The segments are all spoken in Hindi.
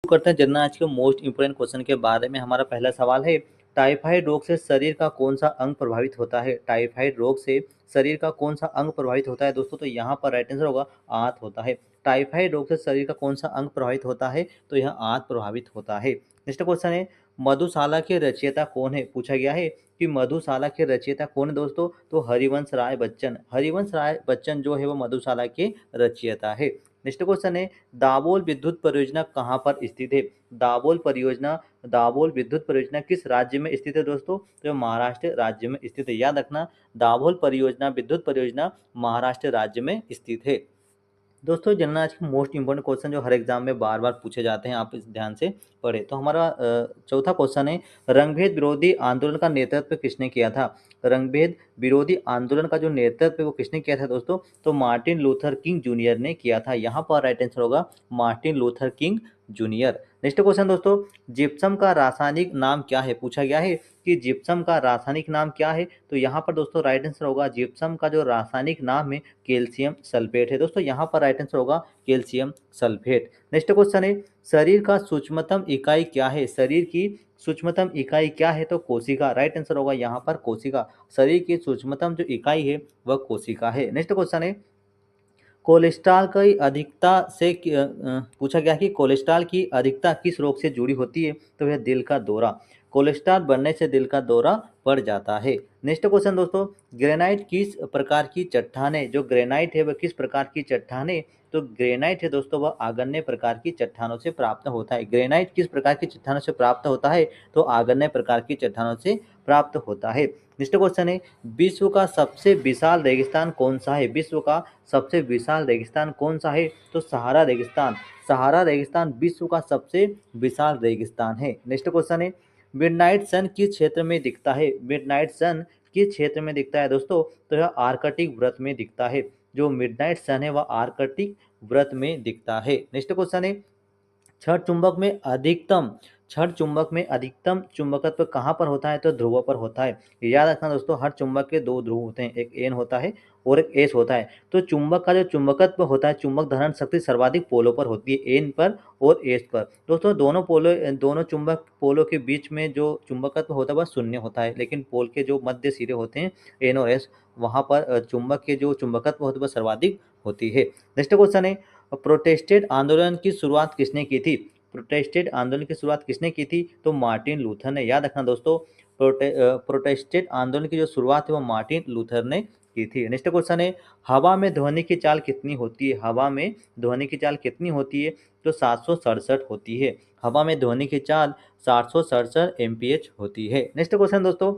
करते हैं जनरल नॉलेज के मोस्ट इंपोर्टेंट क्वेश्चन के बारे में। हमारा पहला सवाल है, टाइफाइड रोग से शरीर का कौन सा अंग प्रभावित होता है? टाइफाइड रोग से शरीर का कौन सा अंग प्रभावित होता है दोस्तों? तो यहाँ पर राइट आंसर होगा आंत होता है। टाइफाइड रोग से शरीर का कौन सा अंग प्रभावित होता है? तो यह आंत प्रभावित होता है। नेक्स्ट क्वेश्चन है, मधुशाला के रचयिता कौन है? पूछा गया है कि मधुशाला के रचयिता कौन है दोस्तों? तो हरिवंश राय बच्चन। हरिवंश राय बच्चन जो है वो मधुशाला के रचयिता है। नेक्स्ट क्वेश्चन है, दाबोल विद्युत परियोजना कहाँ पर स्थित है? दाबोल विद्युत परियोजना किस राज्य में स्थित है दोस्तों? तो महाराष्ट्र राज्य में स्थित है। याद रखना, दाभोल परियोजना विद्युत परियोजना महाराष्ट्र राज्य में स्थित है। दोस्तों जनरल आज के मोस्ट इंपोर्टेंट क्वेश्चन जो हर एग्जाम में बार बार पूछे जाते हैं, आप इस ध्यान से पढ़े। तो हमारा चौथा क्वेश्चन है, रंगभेद विरोधी आंदोलन का नेतृत्व किसने किया था? रंगभेद विरोधी आंदोलन का जो नेतृत्व है वो किसने किया था दोस्तों? तो मार्टिन लूथर किंग जूनियर ने किया था। यहाँ पर राइट आंसर होगा Martin Luther king junior. Next question दोस्तों, जिप्सम का रासायनिक नाम क्या है? पूछा गया है कि जिप्सम का रासायनिक नाम क्या है? तो यहाँ पर दोस्तों राइट आंसर होगा, जिप्सम का जो रासायनिक नाम है कैल्शियम सल्फेट है। दोस्तों यहाँ पर राइट आंसर होगा कैल्शियम सल्फेट। नेक्स्ट क्वेश्चन है, शरीर का सूक्ष्मतम इकाई क्या है? शरीर की सूक्ष्मतम इकाई क्या है? तो कोशिका। राइट आंसर होगा यहाँ पर कोशिका। शरीर की सूक्ष्मतम जो इकाई है वह कोशिका है। नेक्स्ट क्वेश्चन है, कोलेस्ट्रॉल की अधिकता से पूछा गया कि कोलेस्ट्रॉल की अधिकता किस रोग से जुड़ी होती है? तो यह दिल का दौरा। कोलेस्ट्रॉल बढ़ने से दिल का दौरा पड़ जाता है। नेक्स्ट क्वेश्चन दोस्तों, ग्रेनाइट किस प्रकार की चट्टान है? जो ग्रेनाइट है वह किस प्रकार की चट्टान है? तो ग्रेनाइट है दोस्तों वह आग्नेय प्रकार की चट्टानों से प्राप्त होता है। ग्रेनाइट किस प्रकार की चट्टानों से प्राप्त होता है? तो आग्नेय प्रकार की चट्टानों से प्राप्त होता है। नेक्स्ट क्वेश्चन है, विश्व का सबसे विशाल रेगिस्तान कौन सा है? विश्व का सबसे विशाल रेगिस्तान कौन सा है? तो सहारा रेगिस्तान। सहारा रेगिस्तान विश्व का सबसे विशाल रेगिस्तान है। नेक्स्ट क्वेश्चन है, मिडनाइट सन किस क्षेत्र में दिखता है? मिडनाइट सन किस क्षेत्र में दिखता है दोस्तों? तो यह आर्कटिक वृत्त में दिखता है। जो मिडनाइट सन है वह आर्कटिक वृत्त में दिखता है। नेक्स्ट क्वेश्चन है, क्षण चुंबक में अधिकतम चुंबकत्व कहाँ पर होता है? तो ध्रुव पर होता है। याद रखना दोस्तों, हर चुंबक के दो ध्रुव होते हैं, एक एन होता है और एक एस होता है। तो चुंबक का जो चुंबकत्व होता है, चुंबक धारण शक्ति सर्वाधिक पोलों पर होती है, एन पर और एस पर। दोस्तों दोनों चुंबक पोलों के बीच में जो चुंबकत्व होता है वह शून्य होता है, लेकिन पोल के जो मध्य सिरे होते हैं एन और एस, वहाँ पर चुंबक के जो चुंबकत्व होता है वह सर्वाधिक होती है। नेक्स्ट क्वेश्चन है, प्रोटेस्टेंट आंदोलन की शुरुआत किसने की थी? प्रोटेस्टेंट आंदोलन की शुरुआत किसने की थी? तो मार्टिन लूथर ने। याद रखना दोस्तों, प्रोटेस्टेंट आंदोलन की जो शुरुआत है वो मार्टिन लूथर ने की थी। नेक्स्ट क्वेश्चन है, हवा में ध्वनि की चाल कितनी होती है? हवा में ध्वनि की चाल कितनी होती है? तो 767 होती है। हवा में ध्वनि की चाल 767 एमपीएच होती है। नेक्स्ट क्वेश्चन दोस्तों,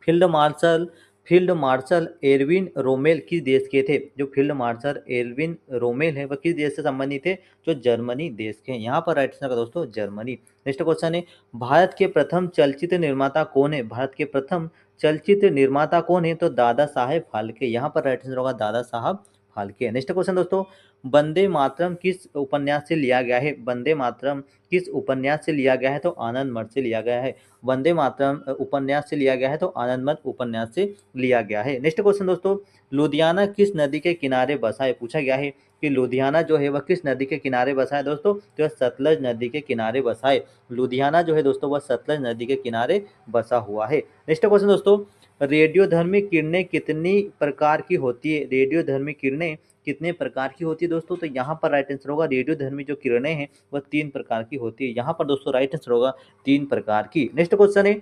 field marshal field marshal Erwin Rommel किस देश के थे? जो फील्ड मार्शल एरविन रोमेल है वह किस देश से संबंधित है? जो जर्मनी देश के हैं। यहाँ पर राइट आंसर का दोस्तों जर्मनी। नेक्स्ट क्वेश्चन है, भारत के प्रथम चलचित्र निर्माता कौन है? भारत के प्रथम चलचित्र निर्माता कौन है? तो दादा साहेब फाल्के। यहाँ पर राइट आंसर होगा दादा साहब फाल्के। नेक्स्ट क्वेश्चन दोस्तों, वंदे मातरम किस उपन्यास से लिया गया है? वंदे मातरम किस उपन्यास से लिया गया है? तो आनंद मठ से लिया गया है। वंदे मातरम उपन्यास से लिया गया है, तो आनंद मठ उपन्यास से लिया गया है। नेक्स्ट क्वेश्चन दोस्तों, लुधियाना किस नदी के किनारे बसा है? पूछा गया है कि लुधियाना जो है वह किस नदी के किनारे बसा है दोस्तों? तो सतलज नदी के किनारे बसा है। लुधियाना जो है दोस्तों वह सतलज नदी के किनारे बसा हुआ है। नेक्स्ट क्वेश्चन दोस्तों, रेडियोधर्मी किरणें कितनी प्रकार की होती है? रेडियोधर्मी किरणें कितने प्रकार की होती है दोस्तों? तो यहाँ पर राइट आंसर होगा, रेडियोधर्मी जो किरणें हैं वह 3 प्रकार की होती है। यहाँ पर दोस्तों राइट आंसर होगा 3 प्रकार की। नेक्स्ट क्वेश्चन है,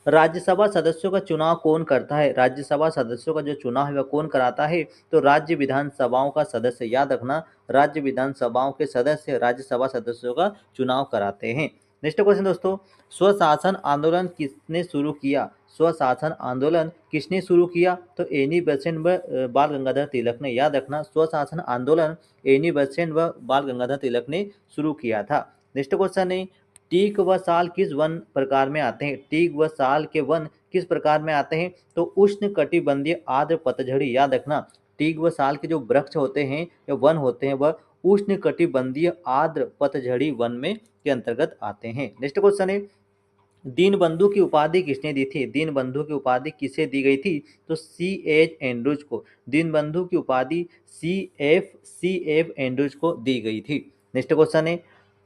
राज्यसभा सदस्यों का चुनाव कौन करता है? राज्यसभा सदस्यों का जो चुनाव है वह कौन कराता है? तो राज्य विधानसभाओं का सदस्य। याद रखना, राज्य विधानसभाओं के सदस्य राज्यसभा सदस्यों का चुनाव कराते हैं। नेक्स्ट क्वेश्चन दोस्तों, स्वशासन आंदोलन किसने शुरू किया? स्वशासन आंदोलन किसने शुरू किया? तो एनी बेसेंट व बाल गंगाधर तिलक ने। याद रखना, स्वशासन आंदोलन एनी बेसेंट व बाल गंगाधर तिलक ने शुरू किया था। नेक्स्ट क्वेश्चन है, टीक व साल किस वन प्रकार में आते हैं? टीक व साल के वन किस प्रकार में आते हैं? तो उष्ण कटिबंधीय आर्द्र पतझड़ी। याद रखना, टीक व साल के जो वृक्ष होते हैं या वन होते हैं वह उष्ण कटिबंधीय आर्द्र पतझड़ी वन में के अंतर्गत आते हैं। नेक्स्ट क्वेश्चन है, दीनबंधु की उपाधि किसने दी थी? दीनबंधु की उपाधि किसे दी गई थी? तो C.H. एंड्रूज को। दीनबंधु की उपाधि C.F. एंड्रूज को दी गई थी। नेक्स्ट क्वेश्चन है,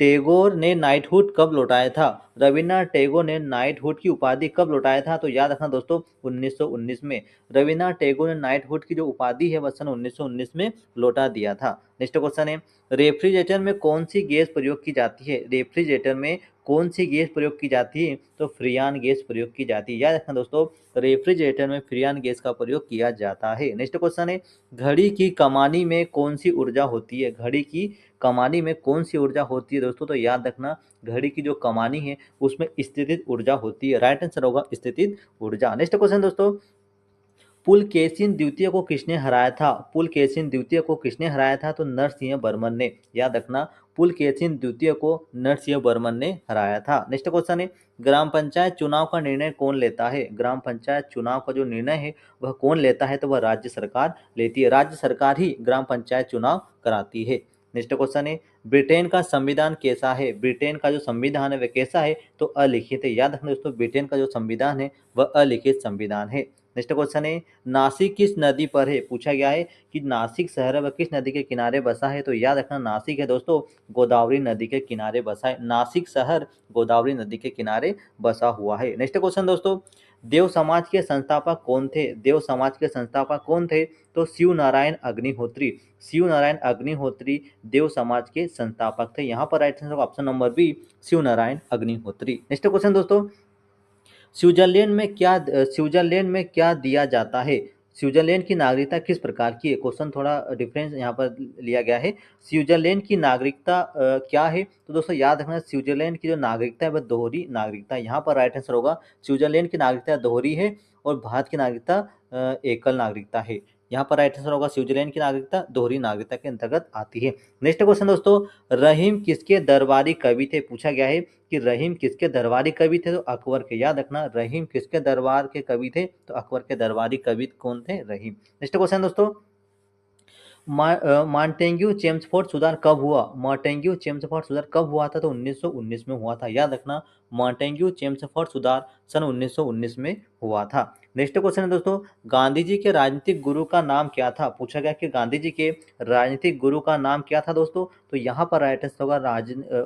टैगोर ने नाइटहुड कब लौटाया था? रविन्द्रनाथ टैगोर ने नाइटहुड की उपाधि कब लौटाया था? तो याद रखना दोस्तों 1919 में। रविन्द्रनाथ टैगोर ने नाइटहुड की जो उपाधि है वह सन 1919 में लौटा दिया था। नेक्स्ट क्वेश्चन है, रेफ्रिजरेटर में कौन सी गैस प्रयोग की जाती है? रेफ्रिजरेटर में कौन सी गैस प्रयोग की जाती है? तो फ्रियान गैस प्रयोग की जाती है। याद रखना दोस्तों रेफ्रिजरेटर में फ्रियान गैस का प्रयोग किया जाता है। नेक्स्ट क्वेश्चन है, घड़ी की कमानी में कौन सी ऊर्जा होती है? घड़ी की कमानी में कौन सी ऊर्जा होती है दोस्तों? तो याद रखना घड़ी की जो कमानी है उसमें स्थितिज ऊर्जा होती है। राइट आंसर होगा स्थितिज ऊर्जा। नेक्स्ट क्वेश्चन दोस्तों, पुलकेशिन द्वितीय को किसने हराया था? पुलकेशिन द्वितीय को किसने हराया था? तो नरसिंह वर्मन ने। याद रखना पुलकेशिन द्वितीय को नरसिंह वर्मन ने हराया था। नेक्स्ट क्वेश्चन है, ग्राम पंचायत चुनाव का निर्णय कौन लेता है? ग्राम पंचायत चुनाव का जो निर्णय है वह कौन लेता है? तो वह राज्य सरकार लेती है। राज्य सरकार ही ग्राम पंचायत चुनाव कराती है। नेक्स्ट क्वेश्चन है, ब्रिटेन का संविधान कैसा है? ब्रिटेन का जो संविधान है वह कैसा है? तो अलिखित है। याद रखना दोस्तों ब्रिटेन का जो संविधान है वह अलिखित संविधान है। नेक्स्ट क्वेश्चन है, नासिक किस नदी पर है? पूछा गया है कि नासिक शहर है वह किस नदी के किनारे बसा है? तो याद रखना नासिक है दोस्तों गोदावरी नदी के किनारे बसा है। नासिक शहर गोदावरी नदी के किनारे बसा हुआ है। नेक्स्ट क्वेश्चन दोस्तों, देव समाज के संस्थापक कौन थे? देव समाज के संस्थापक कौन थे? तो शिव नारायण अग्निहोत्री। शिव नारायण अग्निहोत्री देव समाज के संस्थापक थे। यहाँ पर राइट आंसर होगा option number B, Shiv Narayan Agnihotri. Next question दोस्तों, स्विट्जरलैंड में क्या दिया जाता है? स्विट्जरलैंड की नागरिकता किस प्रकार की है? क्वेश्चन थोड़ा डिफरेंस यहाँ पर लिया गया है। स्विट्जरलैंड की नागरिकता क्या है? तो दोस्तों याद रखना स्विट्जरलैंड की जो नागरिकता है वह दोहरी नागरिकता है। यहाँ पर राइट आंसर होगा स्विट्जरलैंड की नागरिकता दोहरी है और भारत की नागरिकता एकल नागरिकता है। यहाँ पर राइट आंसर होगा स्विट्जरलैंड की नागरिकता दोहरी नागरिकता के अंतर्गत आती है। नेक्स्ट क्वेश्चन दोस्तों, रहीम किसके दरबारी कवि थे? पूछा गया है कि रहीम किसके दरबारी कवि थे? तो अकबर के। याद रखना रहीम किसके दरबार के कवि थे? तो अकबर के दरबारी कवि कौन थे? रहीम। नेक्स्ट क्वेश्चन दोस्तों, मॉन्टेग्यू चेम्सफोर्ड सुधार कब हुआ? मॉन्टेग्यू चेम्सफोर्ड सुधार कब हुआ था? तो 1919 में हुआ था। याद रखना मॉन्टेग्यू चेम्सफोर्ड सुधार सन 1919 में हुआ था। नेक्स्ट क्वेश्चन है दोस्तों, गांधी जी के राजनीतिक गुरु का नाम क्या था? पूछा गया कि गांधी जी के राजनीतिक गुरु का नाम क्या था दोस्तों? तो यहाँ पर राइट आंसर होगा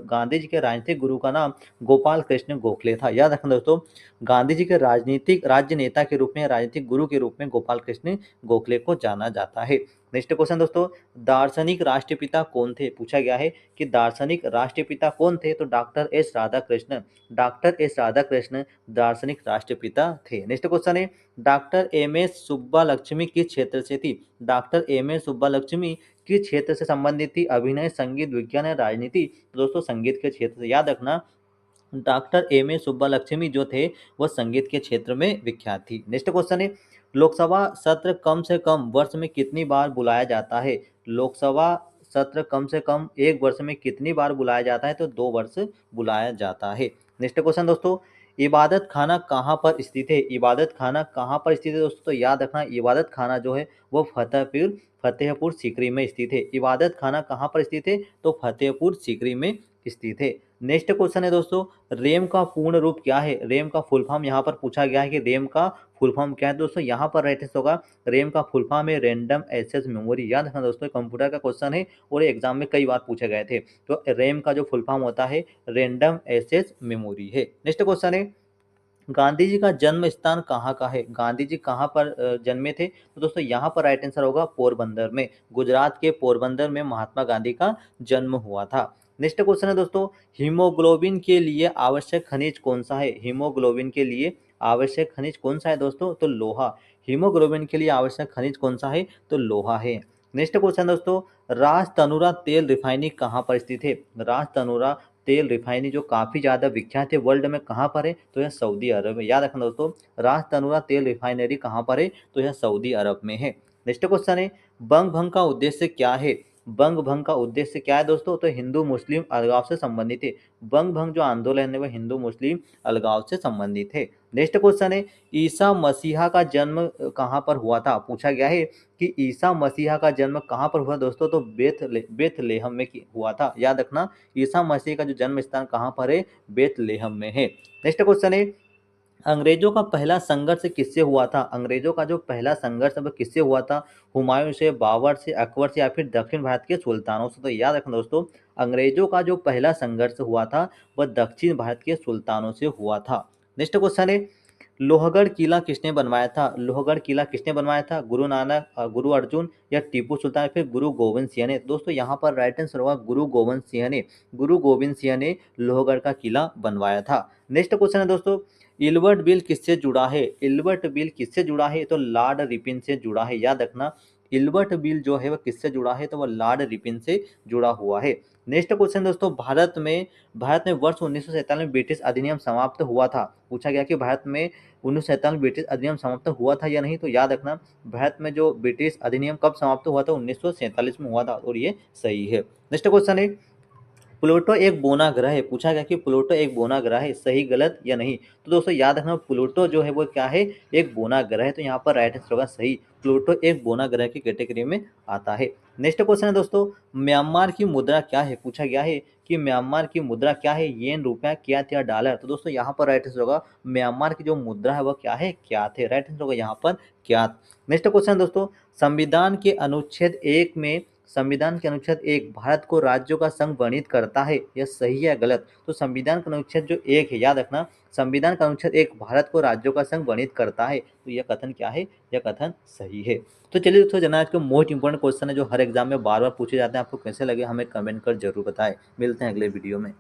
गांधी जी के राजनीतिक गुरु का नाम गोपाल कृष्ण गोखले था। याद रखना दोस्तों गांधी जी के राजनीतिक राज्य नेता के रूप में राजनीतिक गुरु के रूप में गोपाल कृष्ण गोखले को जाना जाता है। नेक्स्ट क्वेश्चन दोस्तों, दार्शनिक राष्ट्रपिता कौन थे? पूछा गया है कि दार्शनिक राष्ट्रपिता कौन थे? तो doctor S Radhakrishna. Doctor S Radhakrishna दार्शनिक राष्ट्रपिता थे। नेक्स्ट क्वेश्चन है, डॉक्टर एम एस सुब्बालक्ष्मी किस क्षेत्र से थी? डॉक्टर एम एस सुब्बालक्ष्मी किस क्षेत्र से संबंधित थी? अभिनय, संगीत, विज्ञान या राजनीति? तो दोस्तों संगीत के क्षेत्र से। याद रखना डॉक्टर एम ए सुब्बालक्ष्मी जो थे वह संगीत के क्षेत्र में विख्यात थी। नेक्स्ट क्वेश्चन है, लोकसभा सत्र कम से कम वर्ष में कितनी बार बुलाया जाता है? लोकसभा सत्र कम से कम एक वर्ष में कितनी बार बुलाया जाता है? तो 2 वर्ष बुलाया जाता है। नेक्स्ट क्वेश्चन दोस्तों, इबादत खाना कहाँ पर स्थित है? इबादत खाना कहाँ पर स्थित है दोस्तों? तो याद रखना इबादत खाना जो है वो फतेहपुर सीकरी में स्थित है। इबादत खाना कहाँ पर स्थित है? तो फतेहपुर सीकरी में स्थित है। नेक्स्ट क्वेश्चन है दोस्तों, रैम का पूर्ण रूप क्या है? रैम का फुल फॉर्म यहाँ पर पूछा गया है कि रैम का फुल फॉर्म क्या है दोस्तों? यहाँ पर राइट आंसर होगा रैम का फुल फॉर्म है रैंडम एक्सेस मेमोरी। याद रखना दोस्तों कंप्यूटर का क्वेश्चन है और एग्जाम में कई बार पूछे गए थे। तो रैम का जो फुल फॉर्म होता है रैंडम एक्सेस मेमोरी है। नेक्स्ट क्वेश्चन है, गांधी जी का जन्म स्थान कहाँ का है? गांधी जी कहाँ पर जन्मे थे? तो दोस्तों यहाँ पर राइट आंसर होगा पोरबंदर में। गुजरात के पोरबंदर में महात्मा गांधी का जन्म हुआ था। नेक्स्ट क्वेश्चन है दोस्तों, हीमोग्लोबिन के लिए आवश्यक खनिज कौन सा है? हीमोग्लोबिन के लिए आवश्यक खनिज कौन सा है दोस्तों? तो लोहा। हीमोग्लोबिन के लिए आवश्यक खनिज कौन सा है? तो लोहा है। नेक्स्ट क्वेश्चन दोस्तों, राज तनुरा तेल रिफाइनरी कहाँ पर स्थित है? राज तनुरा तेल रिफाइनरी जो काफ़ी ज़्यादा विख्यात है वर्ल्ड में कहाँ पर है? तो यह सऊदी अरब में। याद रखना दोस्तों राज तनुरा तेल रिफाइनरी कहाँ पर है? तो यह सऊदी अरब में है। नेक्स्ट क्वेश्चन है, बंग भंग का उद्देश्य क्या है? बंग भंग का उद्देश्य क्या है दोस्तों? तो हिंदू मुस्लिम अलगाव से संबंधित है। बंग भंग जो आंदोलन है वह हिंदू मुस्लिम अलगाव से संबंधित है। नेक्स्ट क्वेश्चन है, ईसा मसीहा का जन्म कहाँ पर हुआ था? पूछा गया है कि ईसा मसीहा का जन्म कहाँ पर हुआ दोस्तों? तो बेथलेहम में हुआ था। याद रखना ईसा मसीह का जो जन्म स्थान कहाँ पर है? बेथलेहम में है। नेक्स्ट क्वेश्चन है, अंग्रेजों का पहला संघर्ष किससे हुआ था? अंग्रेजों का जो पहला संघर्ष है वो किससे हुआ था? हुमायूं से, बाबर से, अकबर से या फिर दक्षिण भारत के सुल्तानों से? तो याद रखना दोस्तों, अंग्रेजों का जो पहला संघर्ष हुआ था वह दक्षिण भारत के सुल्तानों से हुआ था। नेक्स्ट क्वेश्चन है, लोहगढ़ किला किसने बनवाया था? लोहगढ़ किला किसने बनवाया था? गुरु नानक, गुरु अर्जुन या टीपू सुल्तान, फिर गुरु गोविंद सिंह ने? दोस्तों यहाँ पर राइट आंसर होगा गुरु गोविंद सिंह ने। गुरु गोविंद सिंह ने लोहगढ़ का किला बनवाया था। नेक्स्ट क्वेश्चन है दोस्तों, इल्बर्ट बिल किससे जुड़ा है? इल्बर्ट बिल किससे जुड़ा है? तो लॉर्ड रिपन से जुड़ा है। याद रखना, इल्बर्ट बिल जो है वह किससे जुड़ा है? तो वह लॉर्ड रिपन से जुड़ा हुआ है। नेक्स्ट क्वेश्चन दोस्तों, भारत में वर्ष 1947 में ब्रिटिश अधिनियम समाप्त हुआ था। पूछा गया कि भारत में 1947 में ब्रिटिश अधिनियम समाप्त हुआ था या नहीं? तो याद रखना, भारत में जो ब्रिटिश अधिनियम कब समाप्त हुआ था? 1947 में हुआ था, और ये सही है। नेक्स्ट क्वेश्चन है, प्लूटो एक बोना ग्रह है। पूछा गया कि प्लूटो एक बोना ग्रह है, सही गलत या नहीं? तो दोस्तों याद रखना, प्लूटो जो है वो क्या है? एक बोना ग्रह है। तो यहाँ पर राइट आंसर होगा सही, प्लूटो एक बोना ग्रह की कैटेगरी में आता है। नेक्स्ट क्वेश्चन है दोस्तों, म्यांमार की मुद्रा क्या है? पूछा गया है कि म्यांमार की मुद्रा क्या है? येन, रुपया, क्यात या डॉलर? तो दोस्तों यहाँ पर राइट आंसर होगा, म्यांमार की जो मुद्रा है वह क्या है? क्यात है। राइट आंसर होगा यहाँ पर क्यात। नेक्स्ट क्वेश्चन दोस्तों, संविधान के अनुच्छेद 1 भारत को राज्यों का संघ वर्णित करता है, यह सही है या गलत? तो संविधान का अनुच्छेद जो 1 है, याद रखना, संविधान का अनुच्छेद 1 भारत को राज्यों का संघ वर्णित करता है। तो यह कथन क्या है? यह कथन सही है। तो चलिए दोस्तों, जना आज के मोस्ट इंपोर्टेंट क्वेश्चन है जो हर एग्जाम में बार बार पूछे जाते हैं, आपको कैसे लगे हमें कमेंट कर जरूर बताएं। मिलते हैं अगले वीडियो में।